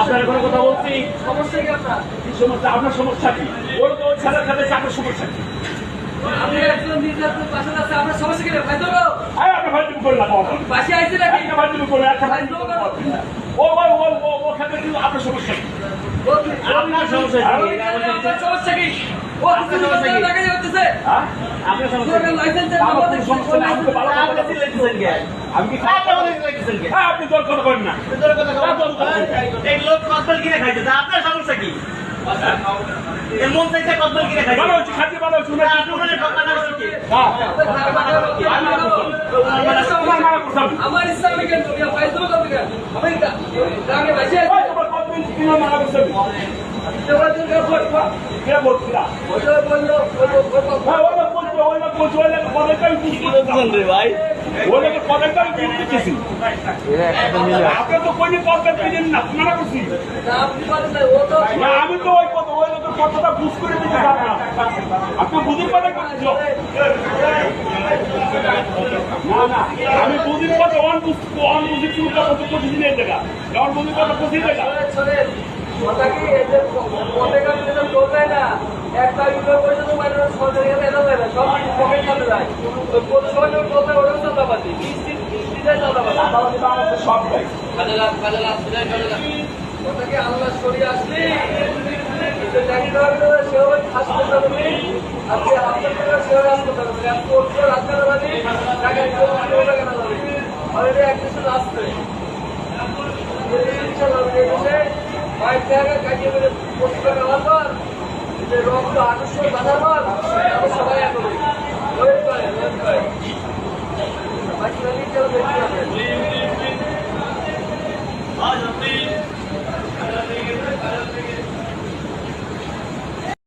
আপনার কোনো কথা বলছি সমস্যা কি আপনার? কি সমস্যা আপনার সমস্যা কি ওর তো ছেলের সাথে আপনার সমস্যা কি আপনি একজন নির্যাতন পাশে আছে, আপনার সমস্যা কি রে? ভাই ধরো। আপনার ভাই তুমি করে না পাশে আইছে নাকি? একটা ভাই তুমি করে একটা ভাই ও ওখানে কিন্তু আপনার সমস্যা কি আপনার সমস্যা কি? আপনার সমস্যা কি? ও আপনার সমস্যা কি? টাকা যাচ্ছে। আপনার সমস্যা কি লাইসেন্সের আমার নাম্বার কোনো সমস্যা নেই আমি তো ভালো কথা বলছি আমি কি আপনি তোর কথা বলেন না এই লোক কতল কিনে খাইছে তা আপনার সমস্যা কি এর মন চাইছে কতল কিনে খাইছে ভালো হচ্ছে খাদ্য ভালো হচ্ছে আপনাদের কথাটা হচ্ছে কি আমার ইসলামিক ভাই ধরো কবে কেন? আমি গ্রামে বসে আছি। ভাই আমি তো ওই কথা ওই লোকের কথাটা বুঝ করে দিতে পারলাম আপনি বুঝির কথা করছিল না না আমি বুঝির কথা অন বুঝির শুরু কথা তো পঁচিশ দিনের জায়গা অন বুঝির কথা 25 টাকা কথা কি এদের পথে কাছে যেন চলবে না। একটা ইউরো পয়সা তো মানে সরকারি কাছে এলো না, সব পকেট কাটে যায়। ওই কোন সময় কথা ওরা চাঁদাবাজি, নিশ্চিত চাঁদাবাজি। সব দেয় কথা কি আল্লাহ সরিয়ে আসলি চাকরি দেওয়ার জন্য সেভাবে হাসপাতাল হবে, আজকে হাসপাতাল সেভাবে হাসপাতাল হবে, আজকে ওর হাসপাতাল হবে, টাকা টাকা না যাবে অলরেডি এক দেশে আসছে বাইক জায়গা কাটিয়ে বলে 25 টাকা হওয়ার পর যে রক্ত 800 বাঁধার পর সবাই এখন ওয়েট করে বাইক চালিয়ে কেউ দেখতে হবে